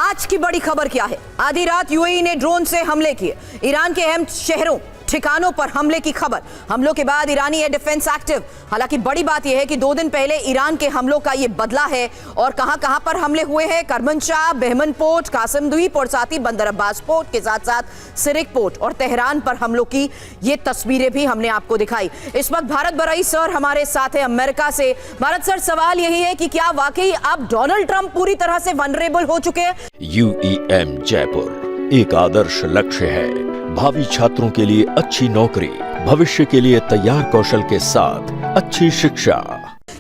आज की बड़ी खबर क्या है? आधी रात यूएई ने ड्रोन से हमले किए। ईरान के अहम शहरों ठिकानों पर हमले की खबर। हमलों के बाद ईरानी एयर डिफेंस एक्टिव। हालांकि बड़ी बात यह है कि 2 दिन पहले ईरान के हमलों का यह बदला है। और कहां पर हमले हुए हैं? करमनशाह, बहमन पोर्ट, कासिम द्वीप और साथ ही बंदर अब्बास पोर्ट के साथ साथ सिरिक पोर्ट और तेहरान पर हमलों की ये तस्वीरें भी हमने आपको दिखाई। इस वक्त भारत बरई सर हमारे साथ है अमेरिका से। भारत सर, सवाल यही है कि क्या वाकई अब डोनाल्ड ट्रंप पूरी तरह से वनरेबल हो चुके हैं? UEM जयपुर एक आदर्श लक्ष्य है। भावी छात्रों के लिए अच्छी नौकरी, भविष्य के लिए तैयार कौशल के साथ अच्छी शिक्षा।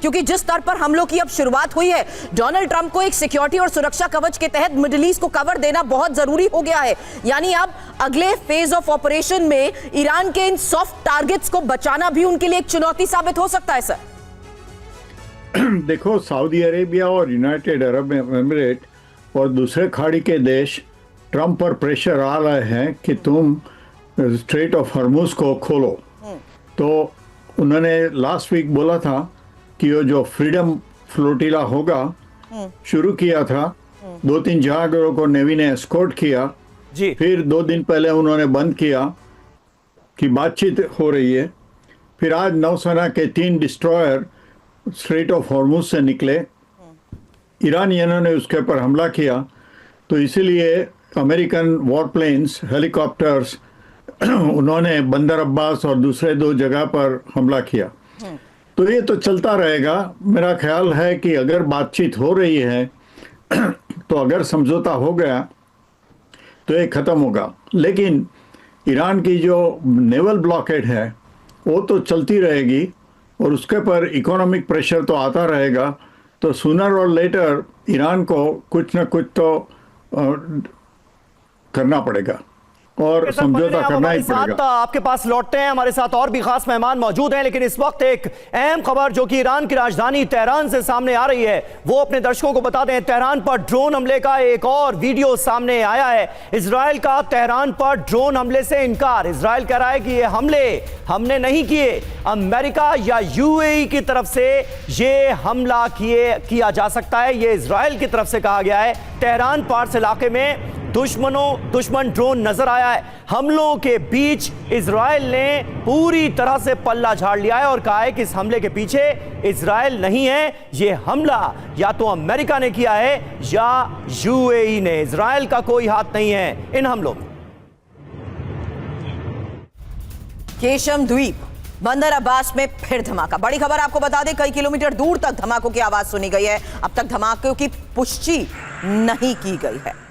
क्योंकि जिस स्तर पर हमलों की अब शुरुआत हुई है, डोनाल्ड ट्रंप को एक सिक्योरिटी और सुरक्षा कवच के तहत मिडिल ईस्ट को कवर देना बहुत जरूरी हो गया है। यानी अब अगले फेज ऑफ ऑपरेशन में ईरान के इन सॉफ्ट टारगेट्स को बचाना भी उनके लिए एक चुनौती साबित हो सकता है। सर देखो, सऊदी अरेबिया और यूनाइटेड अरब एमिरेट और दूसरे खाड़ी के देश ट्रंप पर प्रेशर आ रहे हैं कि तुम स्ट्रेट ऑफ हॉर्मुज को खोलो। तो उन्होंने लास्ट वीक बोला था कि वो जो फ्रीडम फ्लोटिला होगा शुरू किया था। 2-3 जहाज़ों को नेवी ने एस्कॉर्ट किया जी। फिर 2 दिन पहले उन्होंने बंद किया कि बातचीत हो रही है। फिर आज नौसेना के 3 डिस्ट्रॉयर स्ट्रेट ऑफ हॉर्मुज से निकले। ईरानियों ने उसके ऊपर हमला किया, तो इसीलिए अमेरिकन वॉर प्लेन्स, हेलीकॉप्टर्स उन्होंने बंदर अब्बास और दूसरे 2 जगह पर हमला किया। तो ये तो चलता रहेगा। मेरा ख्याल है कि अगर बातचीत हो रही है तो अगर समझौता हो गया तो ये ख़त्म होगा। लेकिन ईरान की जो नेवल ब्लॉकेड है वो तो चलती रहेगी और उसके पर इकोनॉमिक प्रेशर तो आता रहेगा। तो सूनर और लेटर ईरान को कुछ न कुछ तो करना पड़ेगा और समझौता करना ही पड़ेगा। आपके पास लौटते हैं, हमारे साथ और भी खास मेहमान मौजूद हैं, लेकिन इस वक्त एक अहम खबर जो कि ईरान की राजधानी तेहरान से सामने आ रही है वो अपने दर्शकों को बता दें। तेहरान पर ड्रोन हमले का एक और वीडियो सामने आया है। इजराइल का तेहरान पर ड्रोन हमले से इनकार। इजराइल कह रहा है कि ये हमले हमने नहीं किए, अमेरिका या यूएई की तरफ से ये हमला किया जा सकता है। ये इजराइल की तरफ से कहा गया है। तेहरान पार्स इलाके में दुश्मन ड्रोन नजर आया है। हमलों के बीच इजराइल ने पूरी तरह से पल्ला झाड़ लिया है और कहा है कि इस हमले के पीछे इजराइल नहीं है, यह हमला या तो अमेरिका ने किया है या यूएई ने। इजराइल का कोई हाथ नहीं है इन हमलों में। केशम द्वीप, बंदर अब्बास में फिर धमाका। बड़ी खबर आपको बता दें, कई किलोमीटर दूर तक धमाकों की आवाज सुनी गई है। अब तक धमाकों की पुष्टि नहीं की गई है।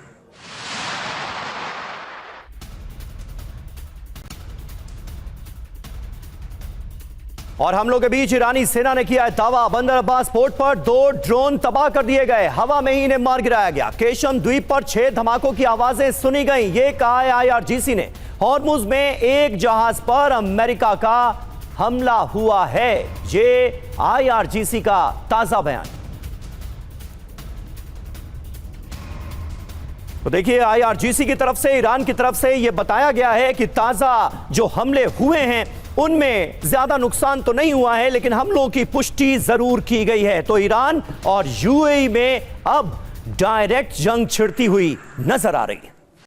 और हमलों के बीच ईरानी सेना ने किया है दावा, बंदर अब्बास पोर्ट पर 2 ड्रोन तबाह कर दिए गए, हवा में ही इन्हें मार गिराया गया। केशम द्वीप पर 6 धमाकों की आवाजें सुनी गई, ये कहा है IRGC ने। हॉर्मुज में एक जहाज पर अमेरिका का हमला हुआ है, ये IRGC का ताजा बयान। तो देखिए, IRGC की तरफ से, ईरान की तरफ से यह बताया गया है कि ताजा जो हमले हुए हैं उनमें ज्यादा नुकसान तो नहीं हुआ है, लेकिन हमलों की पुष्टि जरूर की गई है। तो ईरान और यूएई में अब डायरेक्ट जंग छिड़ती हुई नजर आ रही है।